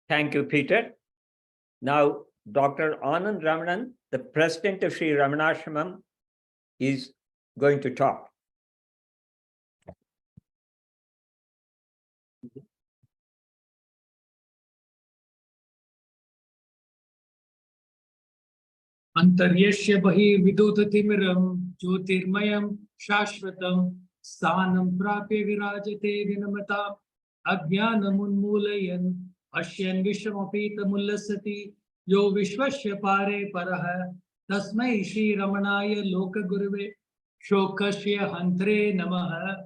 Thank you, Peter. Now, Dr. Anand Ramanan, the president of Sri Ramanasramam, is going to talk. Antaryashya bahi vidutatimiram jyotirmayam shashvatam sthanam prapya virajate vinamata ajnanam unmulayan ashyan vishamapita mullasati yo vishwasya pare paraha tasmai Shri Ramanaya Lokagurave Shokasya Hantre Namaha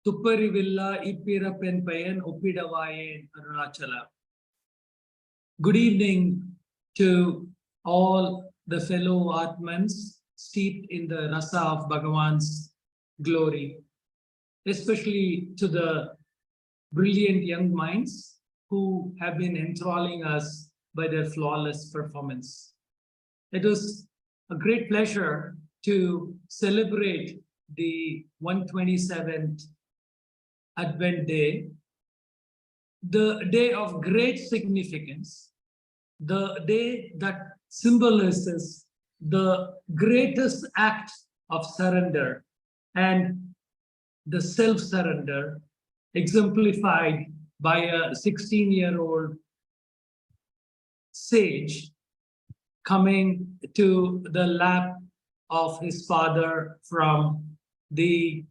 Tupparivilla Ippirapen Payan Uppidavayen Arunachala. Good evening to all the fellow Atmans steeped in the rasa of Bhagavan's glory, especially to the brilliant young minds who have been enthralling us by their flawless performance. It was a great pleasure to celebrate the 127th Advent Day, the day of great significance, the day that symbolizes the greatest act of surrender and the self-surrender exemplified by a 16-year-old sage coming to the lap of his father from the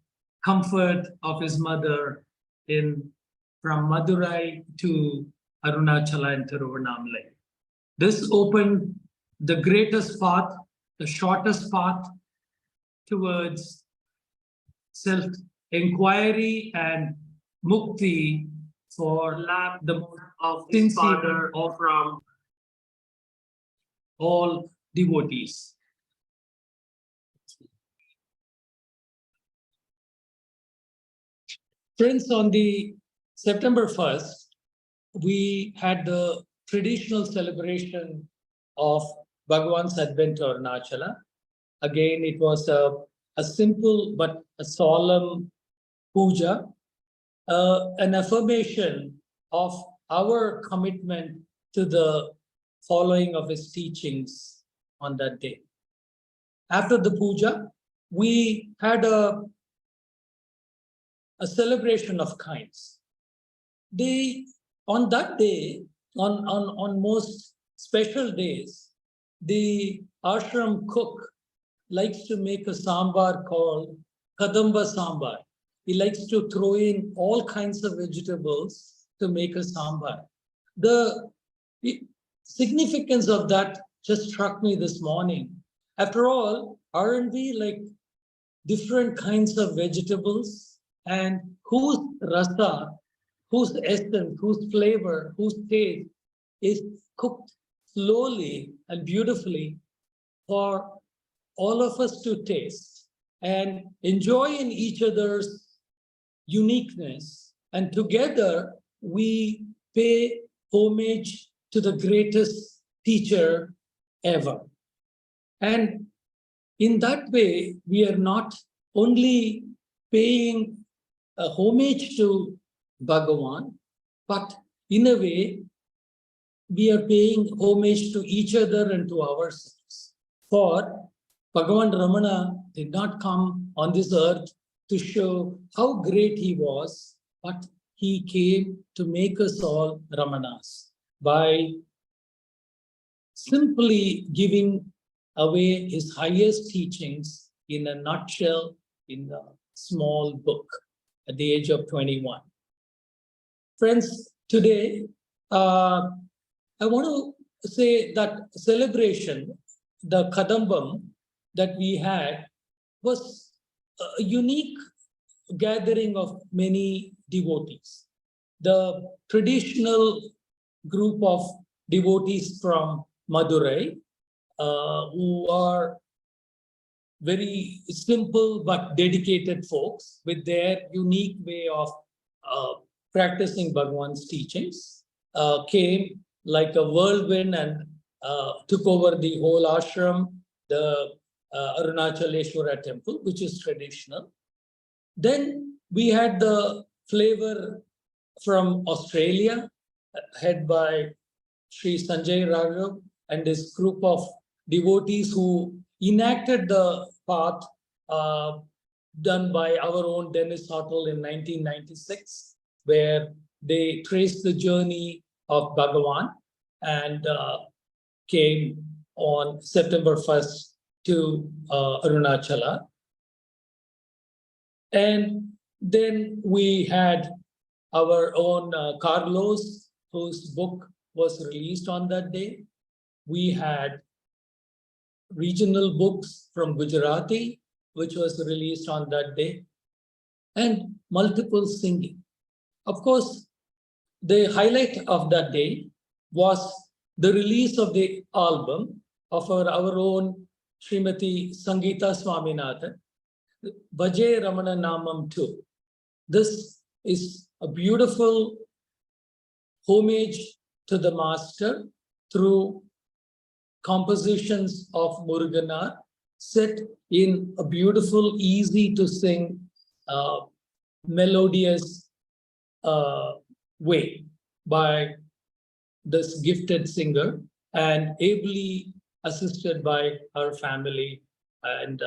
comfort of his mother from Madurai to Arunachala and Tiruvannamalai. This opened the greatest path, the shortest path towards self-inquiry and mukti for the most of sincere or from all devotees. Friends, on the September 1st, we had the traditional celebration of Bhagavan's advent to Arunachala. Again, it was a simple but a solemn puja, an affirmation of our commitment to the following of his teachings on that day. After the puja, we had a celebration of kinds. On that day, on most special days, the ashram cook likes to make a sambar called kadamba sambar. He likes to throw in all kinds of vegetables to make a sambar. The significance of that just struck me this morning. After all, aren't we like different kinds of vegetables, and whose rasa, whose essence, whose flavor, whose taste is cooked slowly and beautifully for all of us to taste and enjoy in each other's uniqueness. And together we pay homage to the greatest teacher ever. And in that way, we are not only paying a homage to Bhagavan, but in a way, we are paying homage to each other and to ourselves. For Bhagavan Ramana did not come on this earth to show how great he was, but he came to make us all Ramanas by simply giving away his highest teachings in a nutshell in a small book at the age of 21. Friends, today, I want to say that celebration, the Kadambam that we had, was a unique gathering of many devotees. The traditional group of devotees from Madurai, who are very simple but dedicated folks with their unique way of practicing Bhagavan's teachings, came like a whirlwind and took over the whole ashram, the Arunachala temple, which is traditional. Then we had the flavor from Australia, head by Sri Sanjay Raghav and his group of devotees who enacted the path done by our own Dennis Hottel in 1996, where they traced the journey of Bhagavan and came on September 1st to Arunachala. And then we had our own Carlos, whose book was released on that day. We had regional books from Gujarati, which was released on that day, and multiple singing. Of course, the highlight of that day was the release of the album of our own Srimati Sangeeta Swaminathan, Bhaje Ramanasramam 2. This is a beautiful homage to the master through compositions of Muruganar, set in a beautiful, easy to sing, melodious way by this gifted singer, and ably assisted by her family and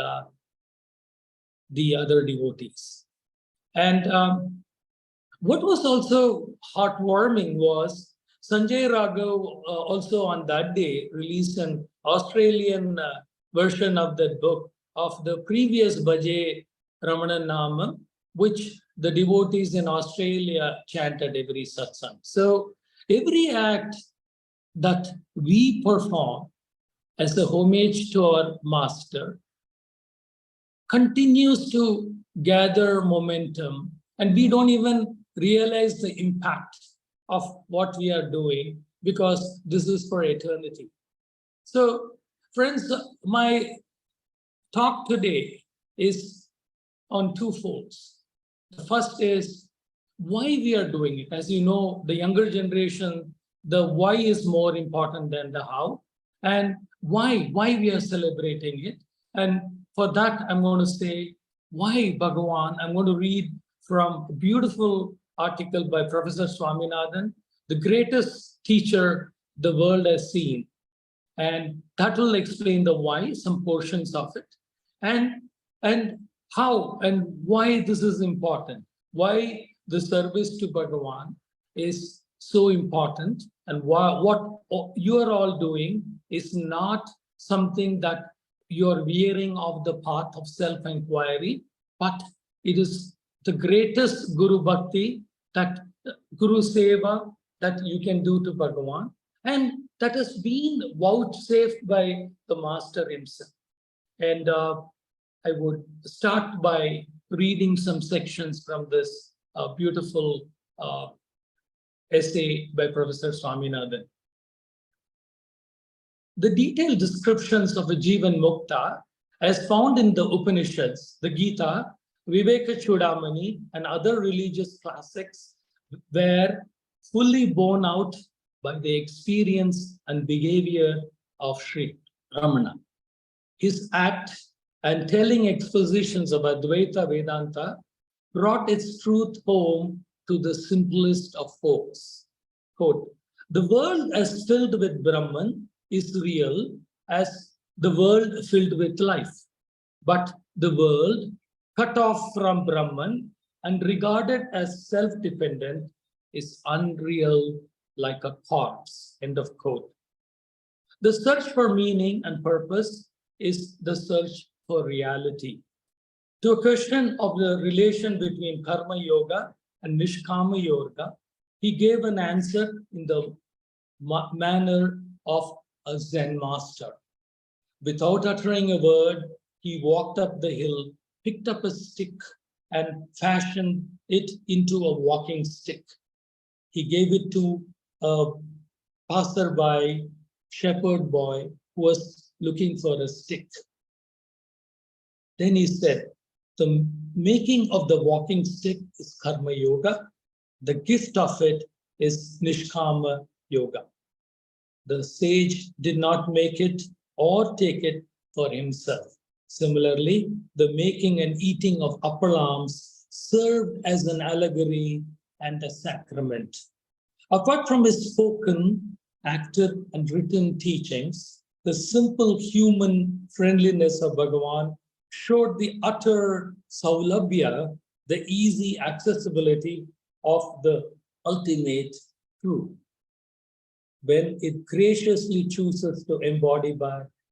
the other devotees. And what was also heartwarming was Sanjay Raghav also on that day released an Australian version of that book of the previous Bhaje Ramanasramam, which the devotees in Australia chanted every satsang. So every act that we perform as a homage to our master continues to gather momentum, and we don't even realize the impact of what we are doing because this is for eternity. So, friends, my talk today is on two folds. The first is why we are doing it. As you know, the younger generation, the why is more important than the how, and why we are celebrating it. And for that, I'm going to say, why Bhagavan? I'm going to read from a beautiful article by Professor Swaminathan, the greatest teacher the world has seen. And that will explain the why, some portions of it, and how and why this is important, why the service to Bhagavan is so important, and why, what you are all doing is not something that you're veering off the path of self-inquiry, but it is the greatest Guru Bhakti, that Guru Seva that you can do to Bhagavan, and that has been vouchsafed by the Master himself. And I would start by reading some sections from this beautiful essay by Professor Swaminathan. The detailed descriptions of a Jivan Mukta, as found in the Upanishads, the Gita, Viveka Chudamani, and other religious classics, were fully borne out by the experience and behavior of Sri Ramana. His act and telling expositions of Advaita Vedanta brought its truth home to the simplest of folks. Quote, the world as filled with Brahman is real as the world filled with life, but the world cut off from Brahman and regarded as self-dependent is unreal like a corpse, end of quote. The search for meaning and purpose is the search for reality. To a question of the relation between Karma Yoga and Nishkama Yoga, he gave an answer in the manner of a Zen master. Without uttering a word, he walked up the hill, picked up a stick, and fashioned it into a walking stick. He gave it to a passerby, shepherd boy, who was looking for a stick. Then he said, the making of the walking stick is Karma Yoga. The gift of it is Nishkama Yoga. The sage did not make it or take it for himself. Similarly, the making and eating of appalams served as an allegory and a sacrament. Apart from his spoken, acted, and written teachings, the simple human friendliness of Bhagavan showed the utter saulabhya, the easy accessibility of the ultimate truth. When it graciously chooses to embody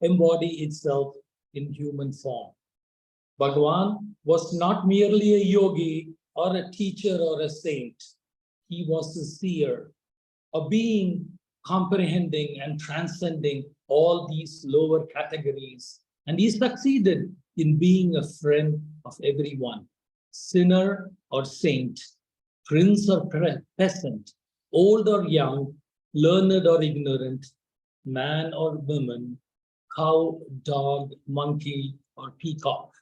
itself in human form. Bhagavan was not merely a yogi or a teacher or a saint. He was a seer, a being comprehending and transcending all these lower categories. And he succeeded in being a friend of everyone, sinner or saint, prince or peasant, old or young, learned or ignorant, man or woman, cow, dog, monkey, or peacock.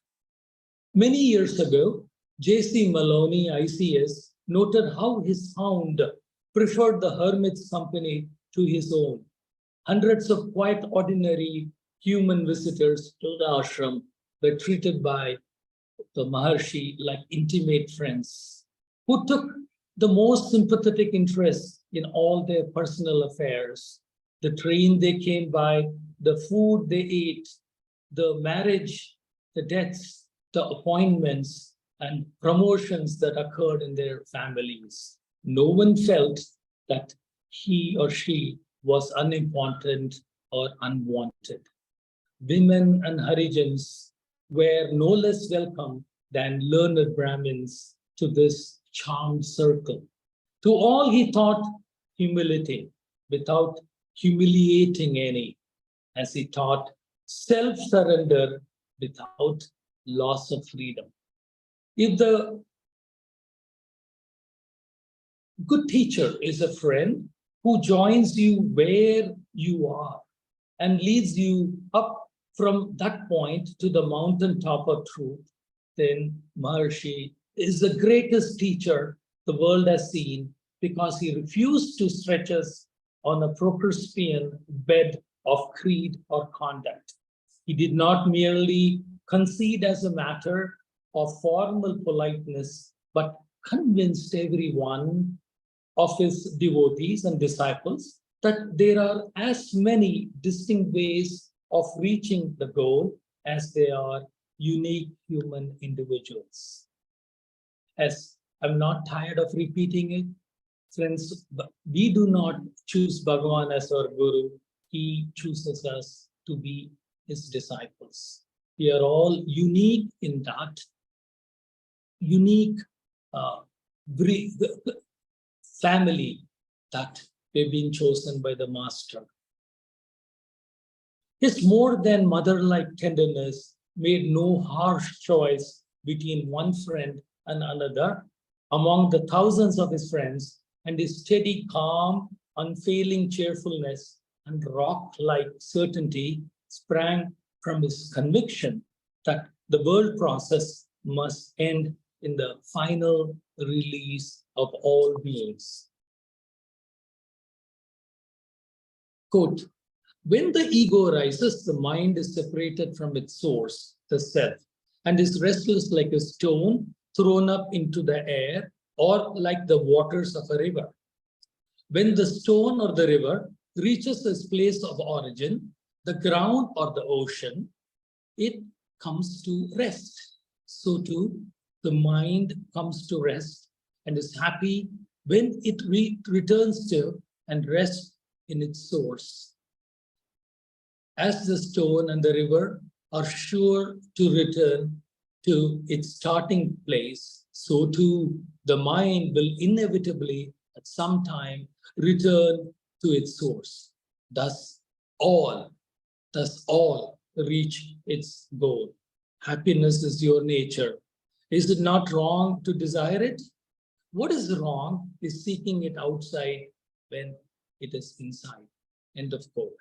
Many years ago, J.C. Maloney, ICS, noted how his hound preferred the hermit's company to his own. Hundreds of quite ordinary human visitors to the ashram were treated by the Maharshi like intimate friends, who took the most sympathetic interest in all their personal affairs, the train they came by, the food they ate, the marriage, the deaths, the appointments, and promotions that occurred in their families. No one felt that he or she was unimportant or unwanted. Women and Harijans were no less welcome than learned Brahmins to this charmed circle. To all he taught humility without humiliating any, as he taught self-surrender without loss of freedom. If the good teacher is a friend who joins you where you are and leads you up from that point to the mountaintop of truth, then Maharshi is the greatest teacher the world has seen, because he refused to stretch us on a Procrustean bed of creed or conduct. He did not merely concede as a matter of formal politeness, but convinced everyone of his devotees and disciples that there are as many distinct ways of reaching the goal as there are unique human individuals. As I'm not tired of repeating it, friends, we do not choose Bhagavan as our guru. He chooses us to be his disciples. We are all unique in that unique family that we've been chosen by the Master. His more than mother-like tenderness made no harsh choice between one friend and another among the thousands of his friends, and his steady, calm, unfailing cheerfulness and rock-like certainty sprang from his conviction that the world process must end in the final release of all beings. Quote, when the ego rises, the mind is separated from its source, the self, and is restless like a stone thrown up into the air, or like the waters of a river. When the stone or the river reaches its place of origin, the ground or the ocean, it comes to rest. So too, the mind comes to rest and is happy when it returns to and rests in its source. As the stone and the river are sure to return to its starting place, so too the mind will inevitably at some time return to its source. Thus all reach its goal. Happiness is your nature. Is it not wrong to desire it? What is wrong is seeking it outside when it is inside. End of quote.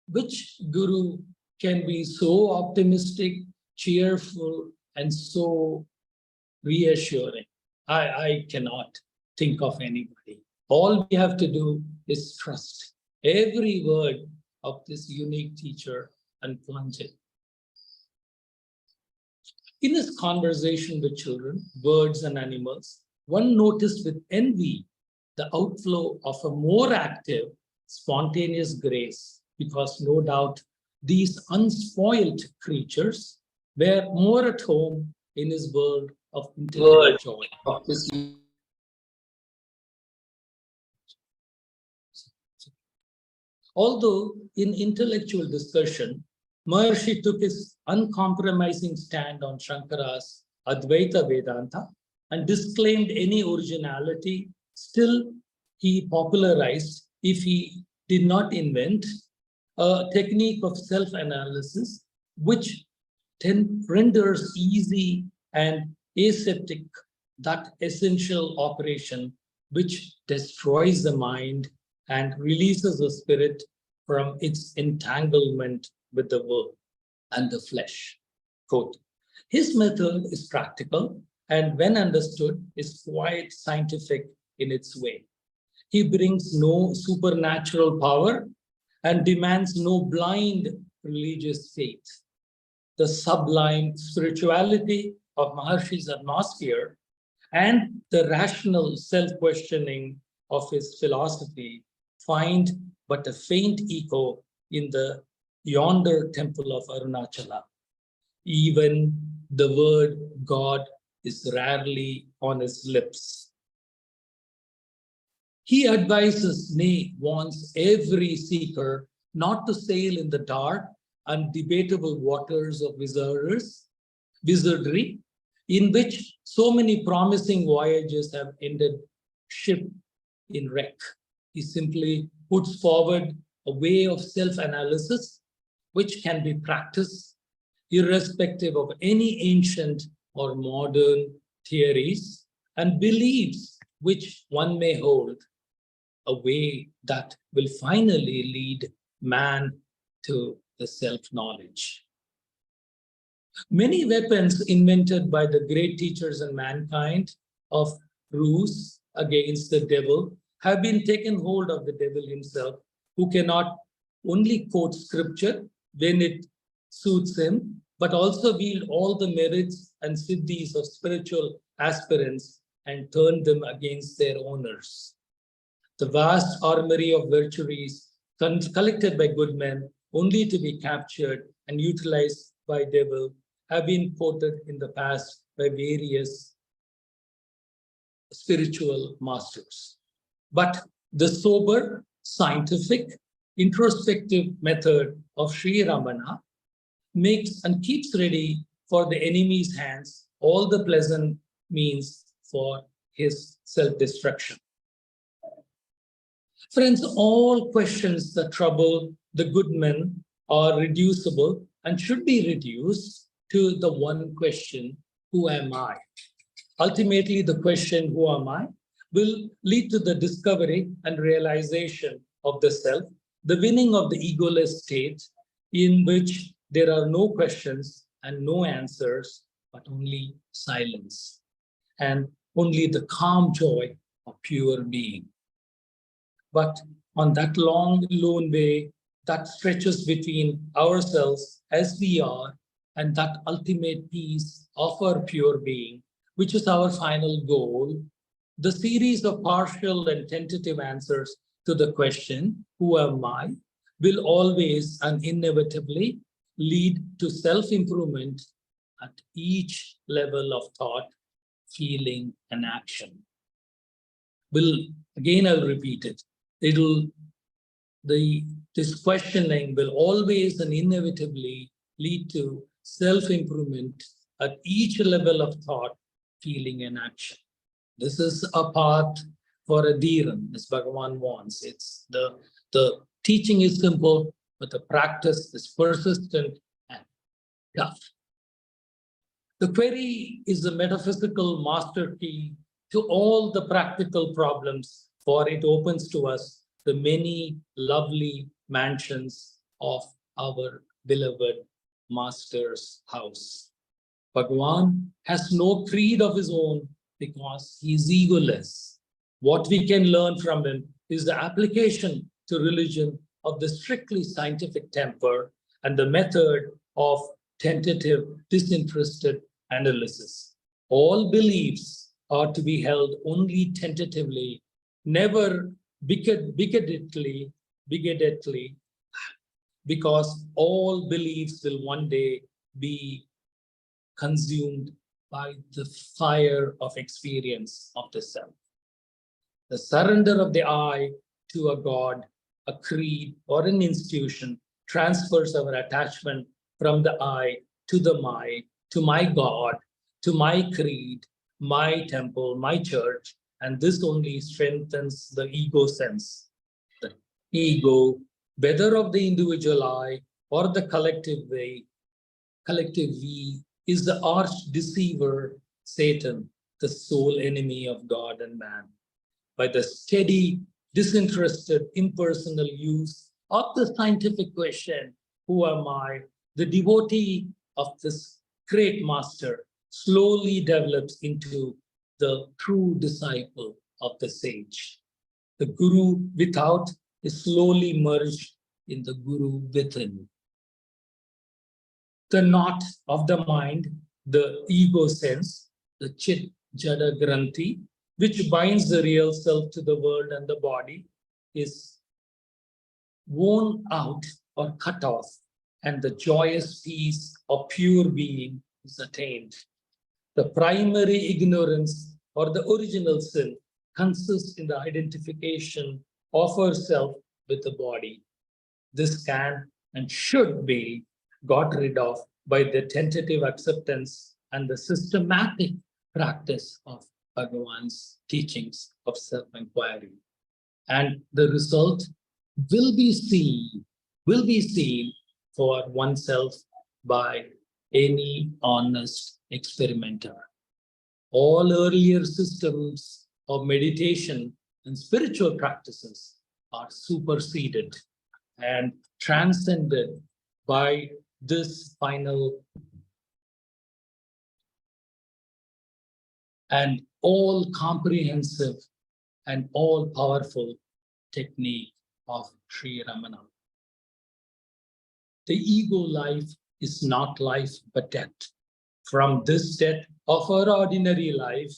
Which guru can be so optimistic, cheerful, and so reassuring? I cannot think of anybody. All we have to do is trust every word of this unique teacher and plunge it. In his conversation with children, birds, and animals, one noticed with envy the outflow of a more active, spontaneous grace, because no doubt these unspoiled creatures were more at home in his world of intellectual joy. Although in intellectual discussion, Maharshi took his uncompromising stand on Shankara's Advaita Vedanta and disclaimed any originality, still he popularized, if he did not invent, a technique of self-analysis which renders easy and aseptic that essential operation which destroys the mind and releases the spirit from its entanglement with the world and the flesh. Quote, his method is practical and when understood is quite scientific in its way. He brings no supernatural power and demands no blind religious faith. The sublime spirituality of Maharshi's atmosphere and the rational self-questioning of his philosophy find but a faint echo in the yonder temple of Arunachala. Even the word God is rarely on his lips. He advises, nay, warns every seeker not to sail in the dark and debatable waters of wizardry, in which so many promising voyages have ended ship in wreck. He simply puts forward a way of self-analysis which can be practiced irrespective of any ancient or modern theories and beliefs which one may hold, a way that will finally lead man to the self-knowledge. Many weapons invented by the great teachers in mankind of ruse against the devil have been taken hold of the devil himself, who cannot only quote scripture when it suits him, but also wield all the merits and siddhis of spiritual aspirants and turn them against their owners. The vast armory of virtues collected by good men only to be captured and utilized by devil have been quoted in the past by various spiritual masters. But the sober, scientific, introspective method of Sri Ramana makes and keeps ready for the enemy's hands all the pleasant means for his self-destruction. Friends, all questions that trouble the good men are reducible and should be reduced to the one question, who am I? Ultimately, the question, who am I, will lead to the discovery and realization of the self, the winning of the egoless state in which there are no questions and no answers, but only silence and only the calm joy of pure being. But on that long, lone way that stretches between ourselves as we are and that ultimate peace of our pure being, which is our final goal, the series of partial and tentative answers to the question, who am I, will always and inevitably lead to self-improvement at each level of thought, feeling, and action. I'll repeat it. This questioning will always and inevitably lead to self-improvement at each level of thought, feeling, and action. This is a path for a Dhiran, as Bhagavan wants. It's the teaching is simple, but the practice is persistent and tough. The query is the metaphysical master key to all the practical problems, for it opens to us the many lovely mansions of our beloved Master's house. Bhagavan has no creed of his own because he is egoless. What we can learn from him is the application to religion of the strictly scientific temper and the method of tentative, disinterested analysis. All beliefs are to be held only tentatively never bigoted, because all beliefs will one day be consumed by the fire of experience of the self. The surrender of the I to a God, a creed, or an institution transfers our attachment from the I to the to my God, to my creed, my temple, my church, and this only strengthens the ego sense. The ego, whether of the individual I or the collective we, is the arch deceiver, Satan, the sole enemy of God and man. By the steady, disinterested, impersonal use of the scientific question, who am I? The devotee of this great master slowly develops into the true disciple of the sage. The guru without is slowly merged in the guru within. The knot of the mind, the ego sense, the chit jada granthi, which binds the real self to the world and the body, is worn out or cut off, and the joyous peace of pure being is attained. The primary ignorance or the original sin consists in the identification of ourself with the body. This can and should be got rid of by the tentative acceptance and the systematic practice of Bhagavan's teachings of self-inquiry. And the result will be seen for oneself by any honest experimenter. All earlier systems of meditation and spiritual practices are superseded and transcended by this final and all comprehensive and all powerful technique of Sri Ramana. The ego life is not life but death. From this death of our ordinary life,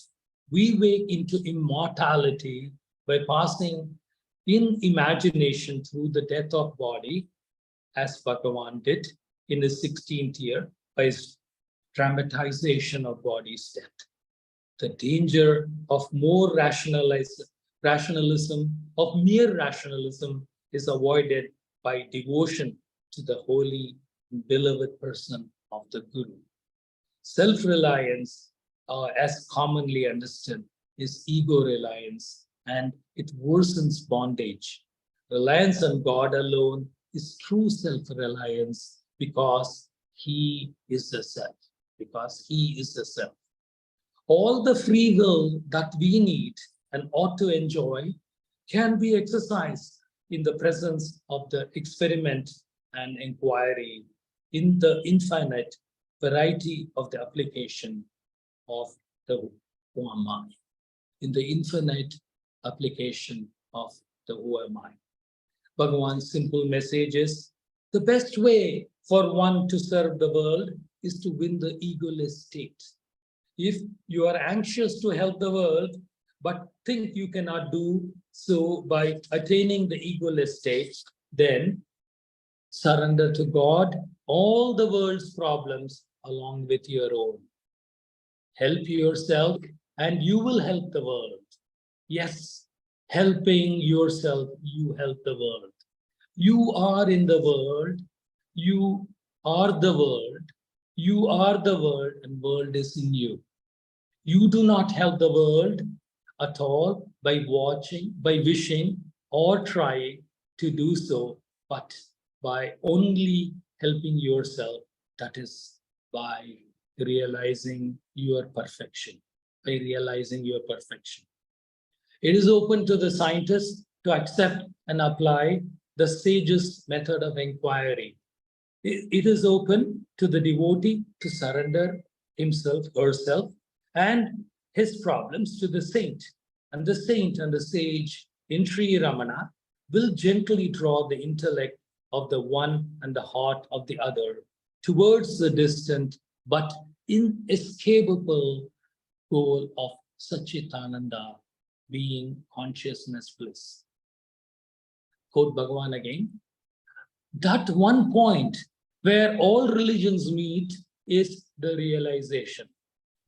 we wake into immortality by passing in imagination through the death of body, as Bhagavan did in his 16th year by his dramatization of body's death. The danger of mere rationalism is avoided by devotion to the holy and beloved person of the Guru. Self-reliance, as commonly understood, is ego reliance, and it worsens bondage. Reliance on God alone is true self-reliance because He is the self. All the free will that we need and ought to enjoy can be exercised in the presence of the experiment and inquiry in the infinite variety of the application of the who am I, in the infinite application of the who am I. Bhagavan's simple message is, the best way for one to serve the world is to win the egoless state. If you are anxious to help the world, but think you cannot do so by attaining the egoless state, then surrender to God all the world's problems along with your own. Help yourself and you will help the world. Yes, helping yourself, you help the world. You are in the world, you are the world, you are the world, and world is in you. You do not help the world at all by watching, by wishing, or trying to do so, but by only helping yourself, that is, by realizing your perfection, It is open to the scientist to accept and apply the sage's method of inquiry. It is open to the devotee to surrender himself, herself, and his problems to the saint. And the saint and the sage in Sri Ramana will gently draw the intellect of the one and the heart of the other towards the distant but inescapable goal of Satchitananda, being consciousness bliss. Quote Bhagavan again. That one point where all religions meet is the realization,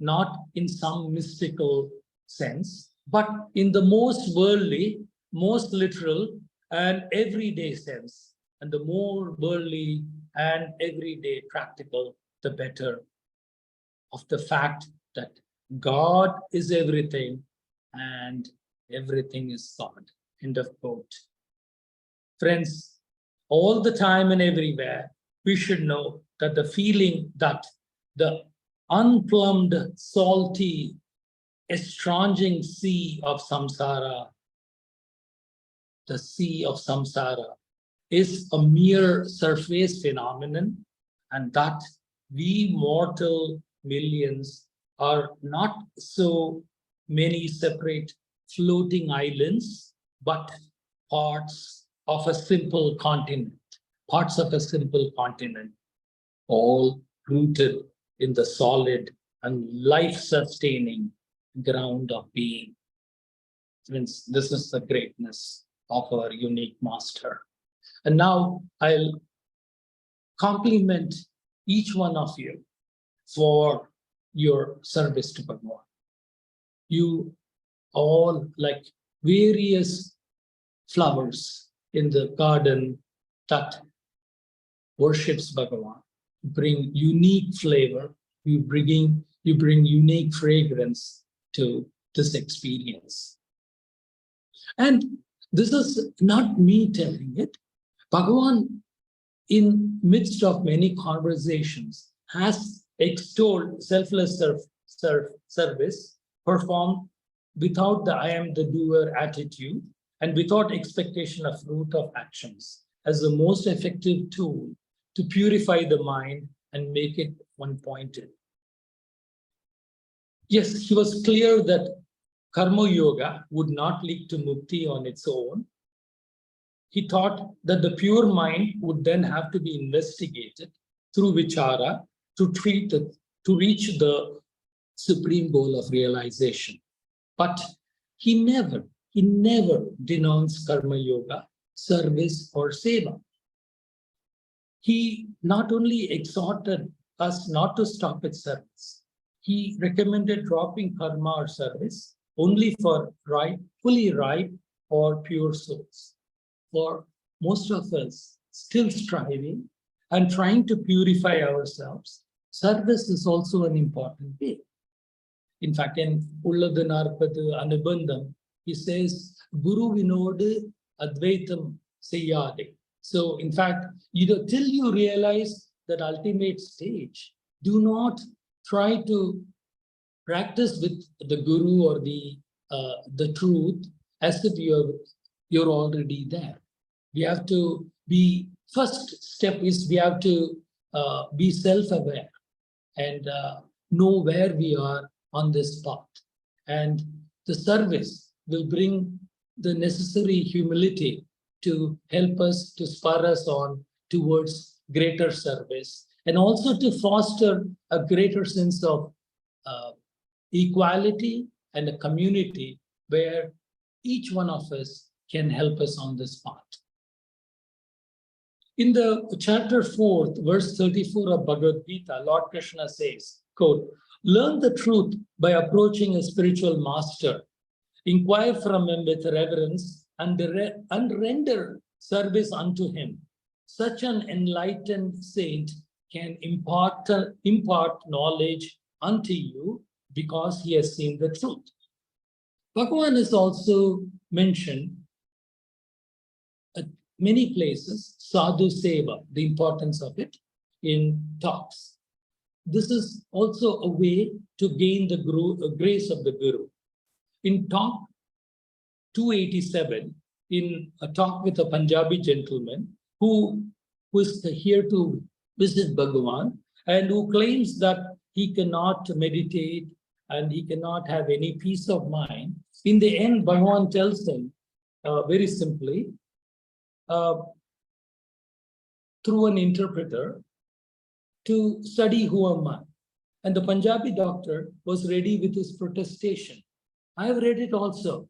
not in some mystical sense, but in the most worldly, most literal, and everyday sense. And the more worldly and everyday practical, the better, of the fact that God is everything and everything is God. End of quote. Friends, all the time and everywhere, we should know that the feeling that the unplumbed, salty, estranging sea of samsara, the sea of samsara, is a mere surface phenomenon, and that we mortal millions are not so many separate floating islands, but parts of a simple continent, all rooted in the solid and life-sustaining ground of being. Friends, this is the greatness of our unique master. And now I'll compliment each one of you for your service to Bhagavan. You all, like various flowers in the garden that worships Bhagavan, bring unique flavor, you bring unique fragrance to this experience. And this is not me telling it. Bhagavan, in midst of many conversations, has extolled selfless service performed without the I am the doer attitude and without expectation of fruit of actions as the most effective tool to purify the mind and make it one-pointed. Yes, he was clear that karma yoga would not lead to mukti on its own. He thought that the pure mind would then have to be investigated through vichara to reach the supreme goal of realization. But he never denounced karma yoga, service, or seva. He not only exhorted us not to stop at service, he recommended dropping karma or service only for fully ripe or pure souls. For most of us still striving and trying to purify ourselves, service is also an important way. In fact, in Ulladhu Narpadu Anubandham, he says, Guru Vinodu Advaitam Seyyade. So, in fact, till you realize that ultimate stage, do not try to practice with the Guru or the truth as if you're already there. We have to be, first step is we have to be self-aware and know where we are on this path. And the service will bring the necessary humility to help us, to spur us on towards greater service, and also to foster a greater sense of equality and a community where each one of us can help us on this path. In the chapter 4, verse 34 of Bhagavad Gita, Lord Krishna says, quote, learn the truth by approaching a spiritual master, inquire from him with reverence, and render service unto him. Such an enlightened saint can impart knowledge unto you because he has seen the truth. Bhagavan is also mentioned at many places, sadhu seva, the importance of it in talks. This is also a way to gain the grace of the Guru. In talk 287, in a talk with a Punjabi gentleman who is here to visit Bhagavan and who claims that he cannot meditate and he cannot have any peace of mind, in the end, Bhagavan tells him very simply, through an interpreter, to study who am I. And the Punjabi doctor was ready with his protestation. I have read it also.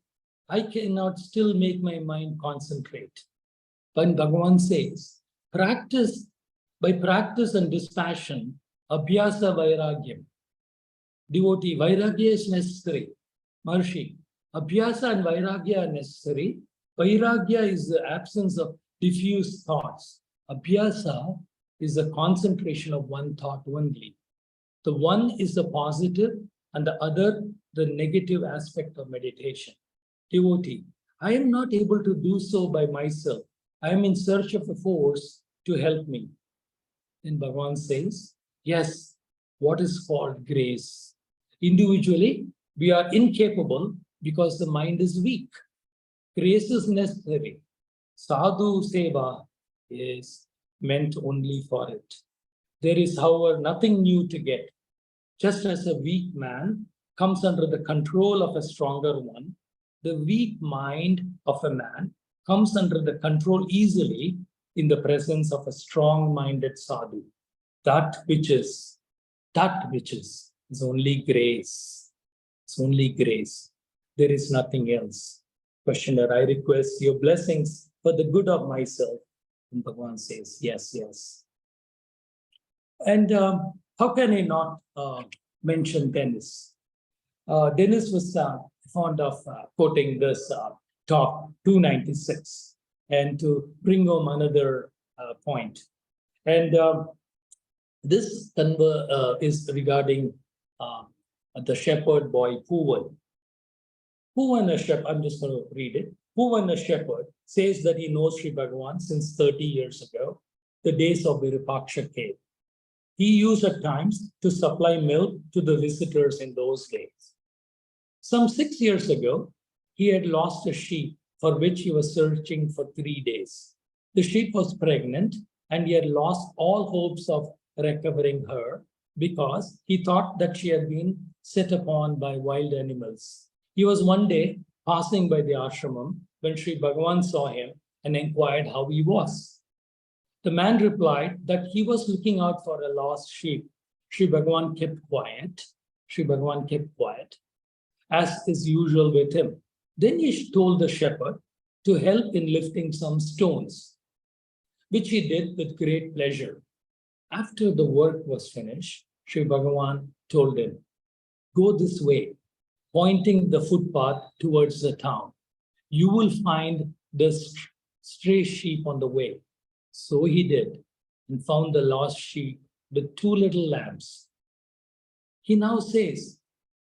I cannot still make my mind concentrate. But Bhagavan says, by practice and dispassion, abhyasa vairagyam. Devotee, vairagya is necessary. Maharshi, abhyasa and vairagya are necessary. Vairagya is the absence of diffuse thoughts. Abhyasa is the concentration of one thought only. The one is the positive and the other the negative aspect of meditation. Devotee, I am not able to do so by myself. I am in search of a force to help me. Then Bhagavan says, yes, what is called grace. Individually, we are incapable because the mind is weak. Grace is necessary. Sadhu seva is meant only for it. There is, however, nothing new to get. Just as a weak man comes under the control of a stronger one, the weak mind of a man comes under the control easily in the presence of a strong-minded sadhu. That which is only grace. It's only grace. There is nothing else. Questioner, I request your blessings for the good of myself. And Bhagavan says, yes, yes. And how can I not mention Dennis? Dennis was fond of quoting this talk 296 and to bring home another point. And this is regarding the shepherd boy Puvan. Puvan, a shepherd, I'm just going to read it. Puvan, a shepherd, says that he knows Sri Bhagavan since 30 years ago, the days of Virupaksha cave. He used at times to supply milk to the visitors in those days. Some 6 years ago, he had lost a sheep for which he was searching for 3 days. The sheep was pregnant and he had lost all hopes of recovering her because he thought that she had been set upon by wild animals. He was one day passing by the ashramam when Sri Bhagavan saw him and inquired how he was. The man replied that he was looking out for a lost sheep. Sri Bhagavan kept quiet. As is usual with him. Then he told the shepherd to help in lifting some stones, which he did with great pleasure. After the work was finished, Sri Bhagavan told him, go this way, pointing the footpath towards the town. You will find the stray sheep on the way. So he did, and found the lost sheep with 2 little lambs. He now says,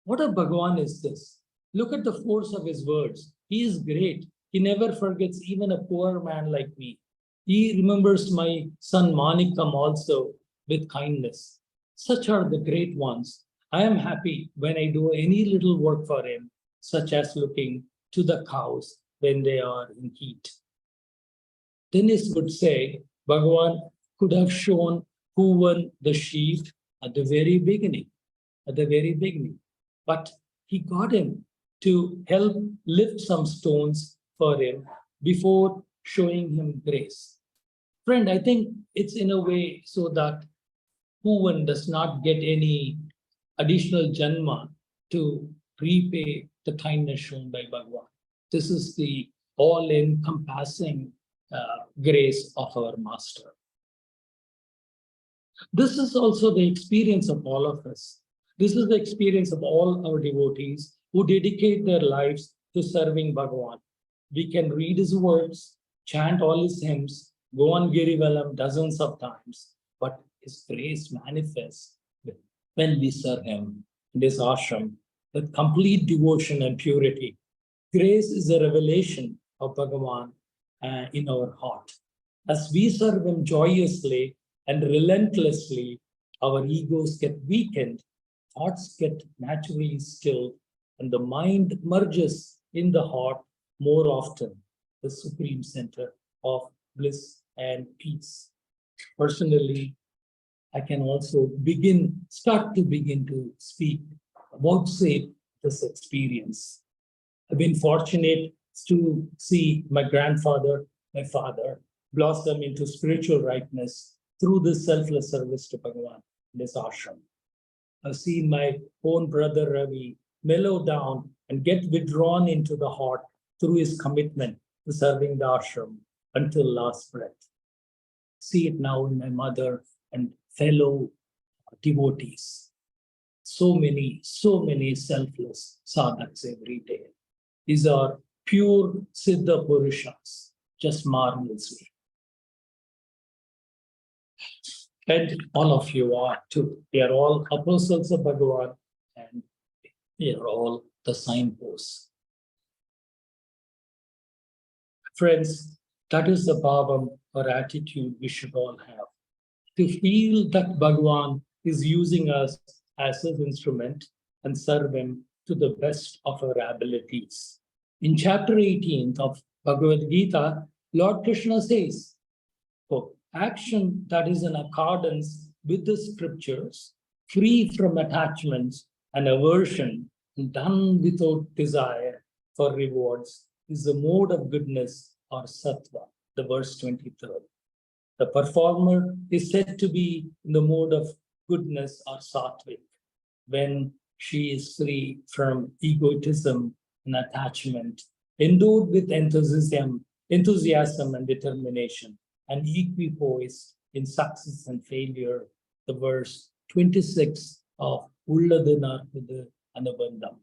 what a Bhagavan is this? Look at the force of his words. He is great. He never forgets even a poor man like me. He remembers my son Manikam also with kindness. Such are the great ones. I am happy when I do any little work for him, such as looking to the cows when they are in heat. Dennis would say, Bhagavan could have shown who won the sheep at the very beginning. But he got him to help lift some stones for him before showing him grace. Friend, I think it's in a way so that Puvan does not get any additional janma to repay the kindness shown by Bhagavan. This is the all-encompassing grace of our Master. This is also the experience of all of us. This is the experience of all our devotees who dedicate their lives to serving Bhagavan. We can read his words, chant all his hymns, go on Girivalam dozens of times, but his grace manifests when we serve him in this ashram with complete devotion and purity. Grace is a revelation of Bhagavan in our heart. As we serve him joyously and relentlessly, our egos get weakened, thoughts get naturally stilled, and the mind merges in the heart more often, the supreme center of bliss and peace. Personally, I can also start to begin to speak about, say, this experience. I've been fortunate to see my grandfather, my father, blossom into spiritual ripeness through this selfless service to Bhagavan, this ashram. I've seen my own brother Ravi mellow down and get withdrawn into the heart through his commitment to serving the ashram until last breath. See it now in my mother and fellow devotees. So many selfless sadhaks every day. These are pure Siddha Purushas, just marvelously. And all of you are too. They are all apostles of Bhagavan, and they are all the signposts. Friends, that is the bhavam or attitude we should all have. To feel that Bhagavan is using us as his instrument and serve him to the best of our abilities. In chapter 18 of Bhagavad Gita, Lord Krishna says, for action that is in accordance with the scriptures, free from attachments and aversion, and done without desire for rewards, is the mode of goodness or sattva, the verse 23. The performer is said to be in the mode of goodness or sattvic when she is free from egotism and attachment, endowed with enthusiasm and determination, and equipoised in success and failure, the verse 26 of Ulladu Narpadu Anubandham.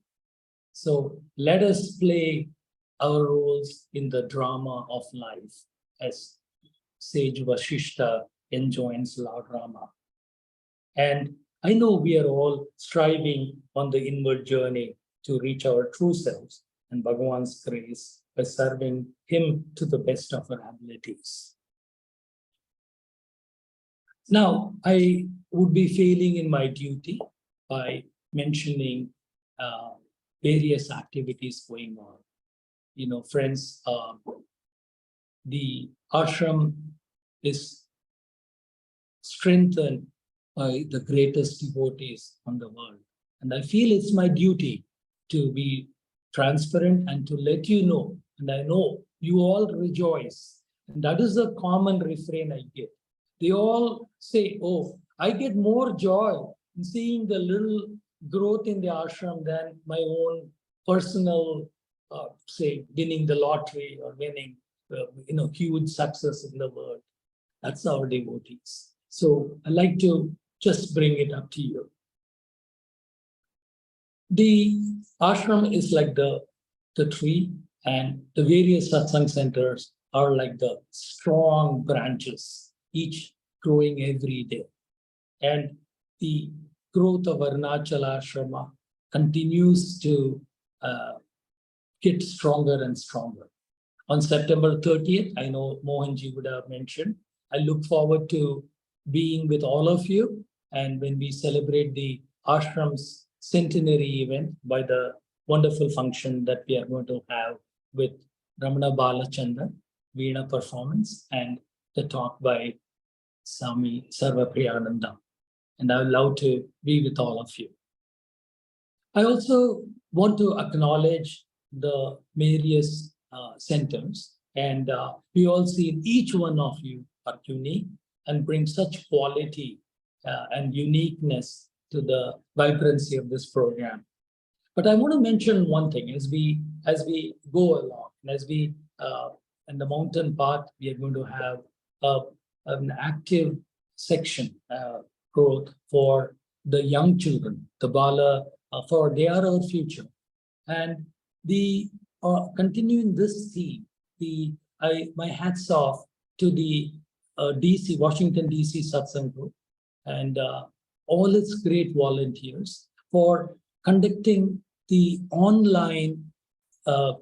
So let us play our roles in the drama of life as Sage Vasishta enjoins Lord Rama. And I know we are all striving on the inward journey to reach our true selves and Bhagavan's grace by serving him to the best of our abilities. Now, I would be failing in my duty by mentioning various activities going on. You know, friends, the ashram is strengthened by the greatest devotees on the world. And I feel it's my duty to be transparent and to let you know, and I know you all rejoice. And that is a common refrain I get. They all say, oh, I get more joy in seeing the little growth in the ashram than my own personal, say, winning the lottery or winning, huge success in the world. That's our devotees. So I like to just bring it up to you. The ashram is like the tree, and the various satsang centers are like the strong branches, each growing every day. And the growth of Arunachala Ashrama continues to get stronger and stronger. On September 30th, I know Mohanji would have mentioned, I look forward to being with all of you. And when we celebrate the ashram's centenary event by the wonderful function that we are going to have with Ramana Balachandran, Veena performance, and the talk by Swami Sarvapriyananda. And I would love to be with all of you. I also want to acknowledge the various centers, and we all see each one of you are unique and bring such quality and uniqueness to the vibrancy of this program. But I want to mention one thing as we go along, and as we in the mountain path, we are going to have an active section growth for the young children, the Bala, for they are our future. And the continuing this theme, my hats off to the DC, Washington DC Satsang Group and all its great volunteers for conducting the online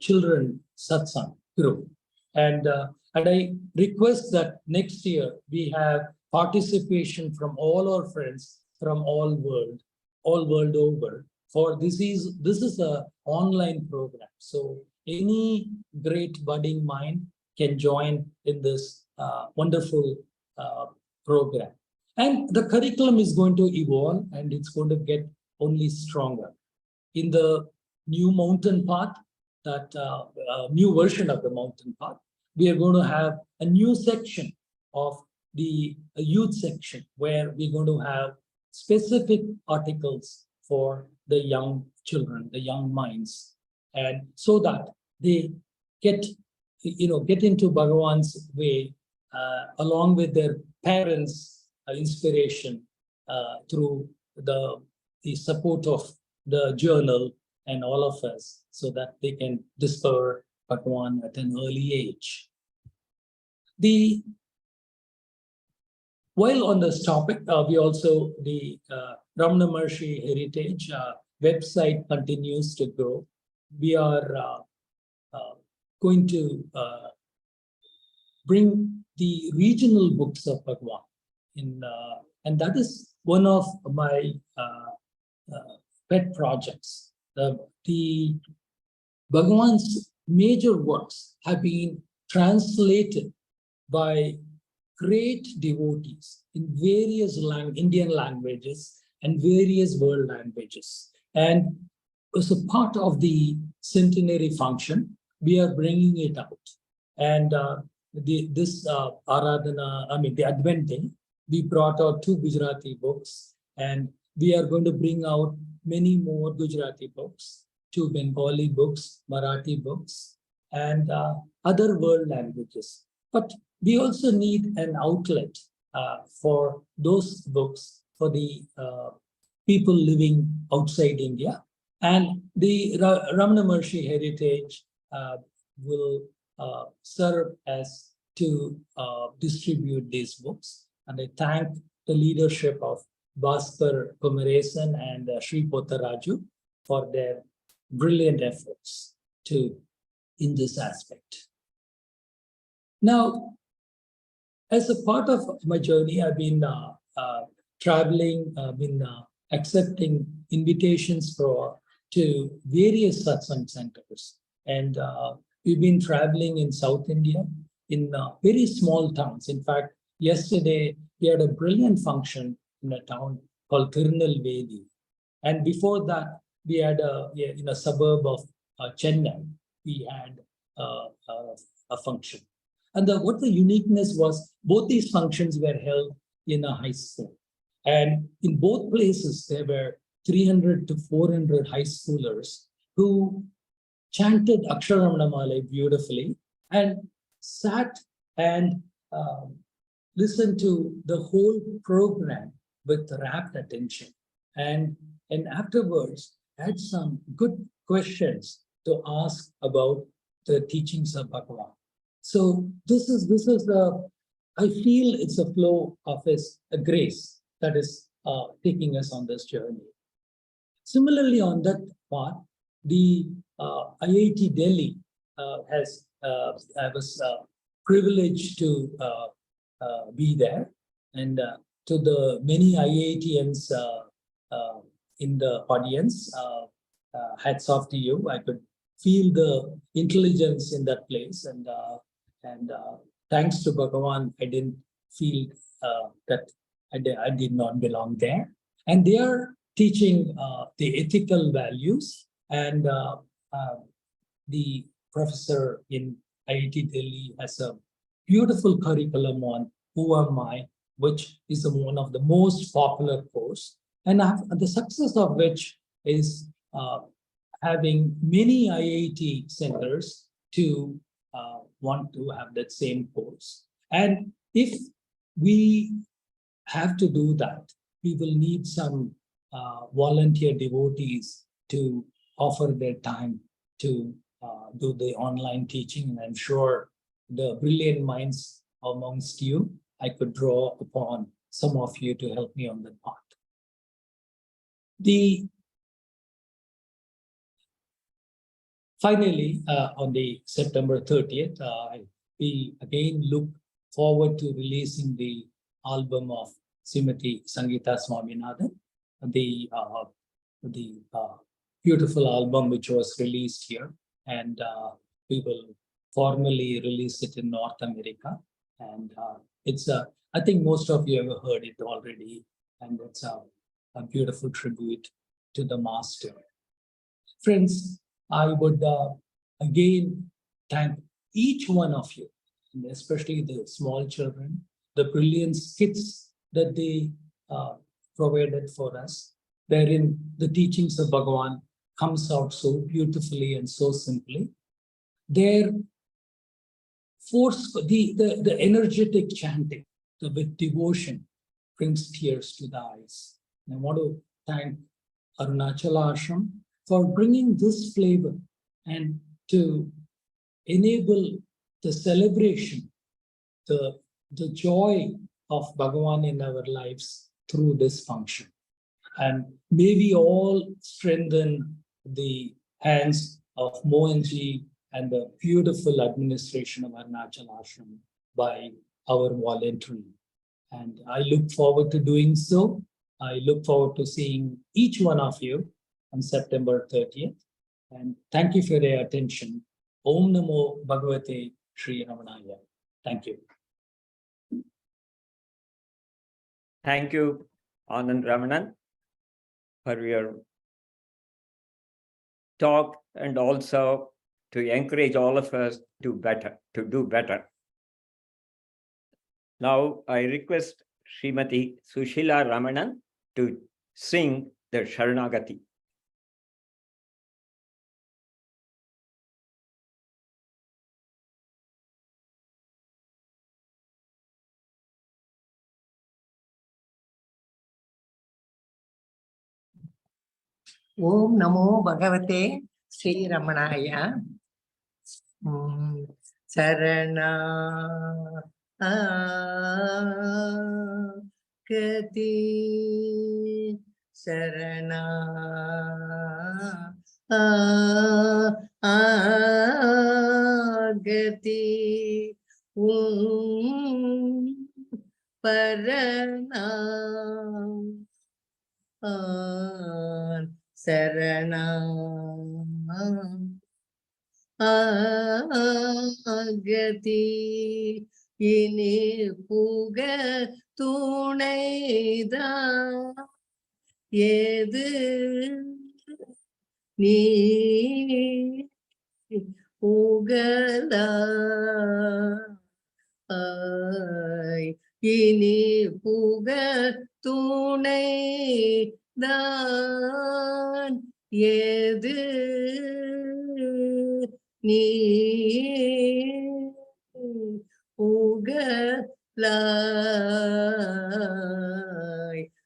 children satsang group. And I request that next year we have participation from all our friends from all world over. For this is a online program. So any great budding mind can join in this wonderful program. And the curriculum is going to evolve and it's going to get only stronger. In the new mountain path, that new version of the mountain path, we are going to have a new section of the youth section where we're going to have specific articles for the young children, the young minds, and so that they get into Bhagavan's way along with their parents' inspiration through the support of the journal and all of us, so that they can discover Bhagavan at an early age. While on this topic, we also, the Ramana Maharshi Heritage website continues to grow. We are going to bring the regional books of Bhagavan and that is one of my pet projects. The Bhagavan's major works have been translated by great devotees in various Indian languages and various world languages. And as a part of the centenary function, we are bringing it out. And this Aradhana, the Advent Day, we brought out 2 Gujarati books, and we are going to bring out many more Gujarati books, 2 Bengali books, Marathi books, and other world languages. But we also need an outlet for those books for the people living outside India. And the Ramana Maharshi Heritage will serve as to distribute these books. And I thank the leadership of Bhaskar Kumaresan and Sri Pottaraju for their brilliant efforts in this aspect. Now, as a part of my journey, I've been traveling, been accepting invitations to various satsang centers. And we've been traveling in South India, in very small towns. In fact, yesterday, we had a brilliant function in a town called Tirunelveli. And before that, we had in a suburb of Chennai, we had a function. And what the uniqueness was, both these functions were held in a high school. And in both places, there were 300 to 400 high schoolers who chanted Aksharamana beautifully and sat and listened to the whole program with rapt attention. And afterwards, had some good questions to ask about the teachings of Bhagavan. So this is I feel it's a flow of a grace that is taking us on this journey. Similarly, on that part, the IIT Delhi I was privileged to be there, and to the many IITians in the audience, hats off to you. I could feel the intelligence in that place, and thanks to Bhagavan, I didn't feel that I did not belong there. And they are teaching the ethical values, and the professor in IIT Delhi has a beautiful curriculum on Who Am I, which is one of the most popular course, and the success of which is having many IIT centers to want to have that same course. And if we have to do that, we will need some volunteer devotees to offer their time to do the online teaching. And I'm sure the brilliant minds amongst you, I could draw upon some of you to help me on that part. Finally, on the September 30th, we again look forward to releasing the album of Srimati Sangeeta Swaminathan, the beautiful album which was released here, and we will formally release it in North America. And it's I think most of you have heard it already, and it's a beautiful tribute to the master. Friends, I would again thank each one of you, and especially the small children, the brilliant skits that they provided for us, wherein the teachings of Bhagavan comes out so beautifully and so simply. Their the energetic chanting, with devotion, brings tears to the eyes. And I want to thank Arunachala Ashrama for bringing this flavor and to enable the celebration, the joy of Bhagavan in our lives through this function. And may we all strengthen the hands of Mohanji and the beautiful administration of Arunachala Ashrama by our volunteering. And I look forward to doing so. I look forward to seeing each one of you on September 30th. And thank you for your attention. Om Namo Bhagavate Sri Ramanaya. Thank you. Thank you, Anand Ramanan, for your talk and also to encourage all of us to do better. Now I request Srimati Sushila Ramanan to sing the Sharanagati. Om Namo Bhagavate Sri Ramanaya. Sarana Gati Sarana Gati Parana Saranam Agati ini puga tunaida edu ni pugala ini puga tunai dan edu ni ugalai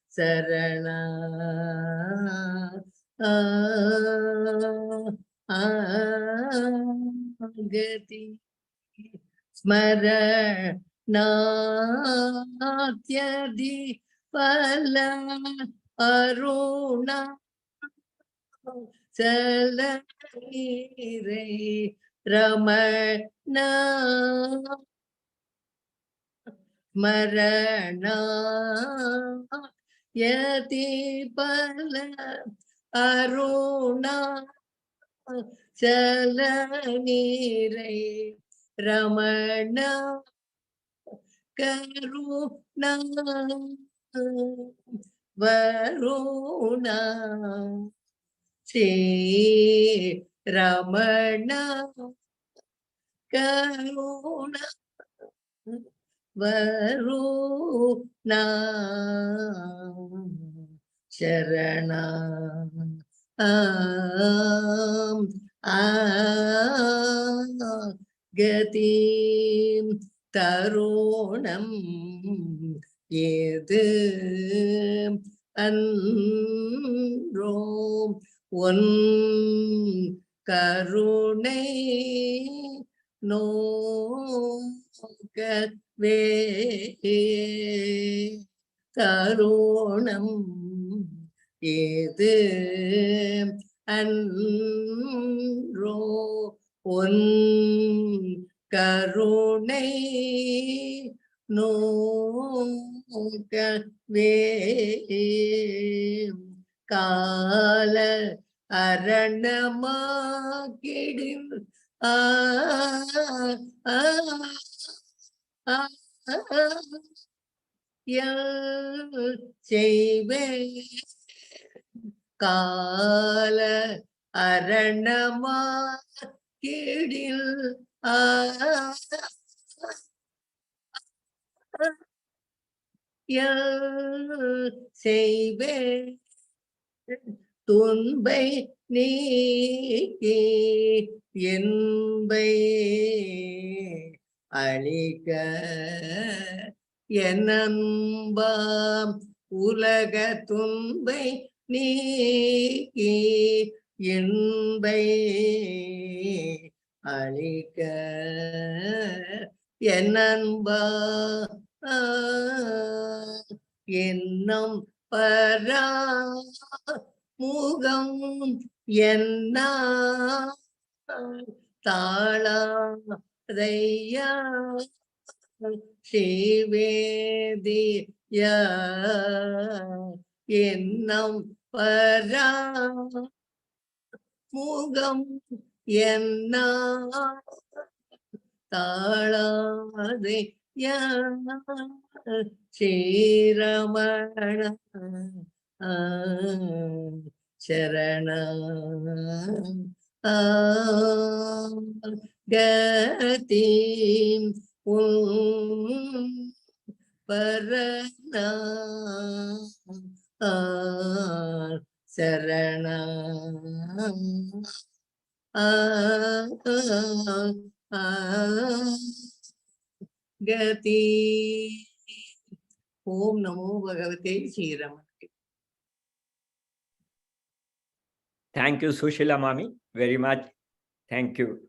sarana agati smaranatyadi pala aruna Salanire Ramana Marana Yati Pala Aruna Salanire Ramana Karuna Varuna Sri Ramana Karuna Varuna Sharana Gatim Tarunam Yedu Anro One Karune no Katve Tarunam Yedu Anro One Karune no Katve Kala Aranama Kidin Yal Cheve Kala Aranama Kidil Yal Cheve Tunbay Niki Yenbay அளிக்க என்னன்பாம் உலக துன்பை நீக்கி இன்பை அளிக்க என்னன்பா என்னும் பரா முகம் என்ன தாளையா ஸ்ரீவேதிய என்னும் பரா முகம் என்ன தாளாதே ஸ்ரீரமண சரண கதி பரண சரண கதி. ஓம் நமோ பகவதே Sri Ramana. Thank you, Sushila Mami, very much. Thank you.